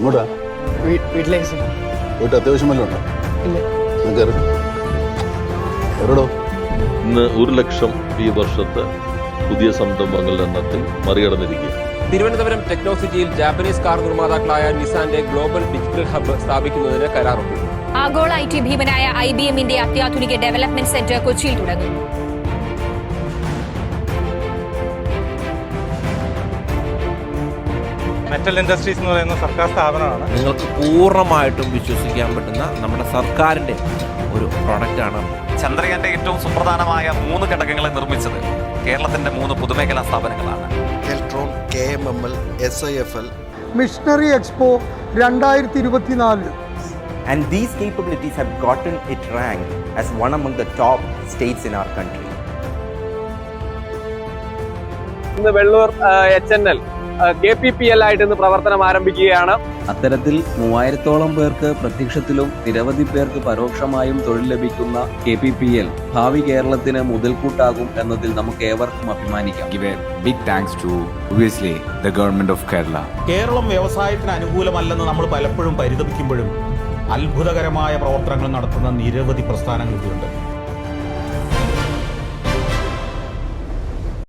ഇങ്ങോട്ടാ വീട്ടിലേക്ക് സർ. പോയിട്ട് അത്യാവശ്യം വല്ലതും ഉണ്ടോ? ഇല്ല. എവിടെടോ? ഇന്ന് 1 ലക്ഷം ഈ വർഷത്തെ പുതിയ സംരംഭങ്ങളുടെ എണ്ണത്തിൽ മറികടന്നിരിക്കുക. തിരുവനന്തപുരം ടെക്നോസിറ്റിയിൽ ജാപ്പനീസ് കാർ നിർമ്മാതാക്കളായ നിസാന്റെ ഗ്ലോബൽ ഡിജിറ്റൽ ഹബ്ബ് സ്ഥാപിക്കുന്നതിന് കരാറൊപ്പു. ആഗോള IT ഭീമനായ IBMന്റെ അത്യാധുനിക ഡെവലപ്മെന്റ് സെന്റർ കൊച്ചിയിൽ തുടങ്ങും. മെറ്റൽ ഇൻഡസ്ട്രീസ് എന്ന് പറയുന്ന സർക്കാർ സ്ഥാപനമാണ്. നിങ്ങൾക്ക് പൂർണ്ണമായിട്ടും വിശ്വസിക്കാൻ പറ്റുന്ന നമ്മുടെ സർക്കാരിന്റെ ഒരു പ്രൊഡക്റ്റാണ്. ചന്ദ്രയാന്റെ ഏറ്റവും സുപ്രധാനമായ 3 ഘടകങ്ങളെ നിർമ്മിച്ചത് കേരളത്തിന്റെ 3 പൊതുമേഖലാ സ്ഥാപനങ്ങളാണ്. Keltron, KMML, SIFL. Missionary expo 2024. And these capabilities have gotten it ranked as one among the top states in our country. ഇന്ന് വെള്ളൂർ HNL KPPL ആയിട്ട് ഇന്ന് പ്രവർത്തനം ആരംഭിക്കുകയാണ്. അത്തരത്തിൽ 3000-ഓളം പേർക്ക് പ്രത്യക്ഷത്തിലും നിരവധി പേർക്ക് പരോക്ഷമായും തൊഴിൽ ലഭിക്കുന്ന KPPL ഭാവി കേരളത്തിന് മുതൽക്കൂട്ടാകും എന്നതിൽ നമുക്ക് ഏവർക്കും അഭിമാനിക്കാം. Give a big thanks to obviously the government of Kerala. Keralam വ്യവസായത്തിന് അനുകൂലമല്ലെന്ന് നമ്മൾ പലപ്പോഴും പരിതപിക്കുമ്പോഴും അത്ഭുതകരമായ പ്രവർത്തനങ്ങൾ നടത്തുന്ന നിരവധി പ്രസ്ഥാനങ്ങൾ ഇതിലുണ്ട്.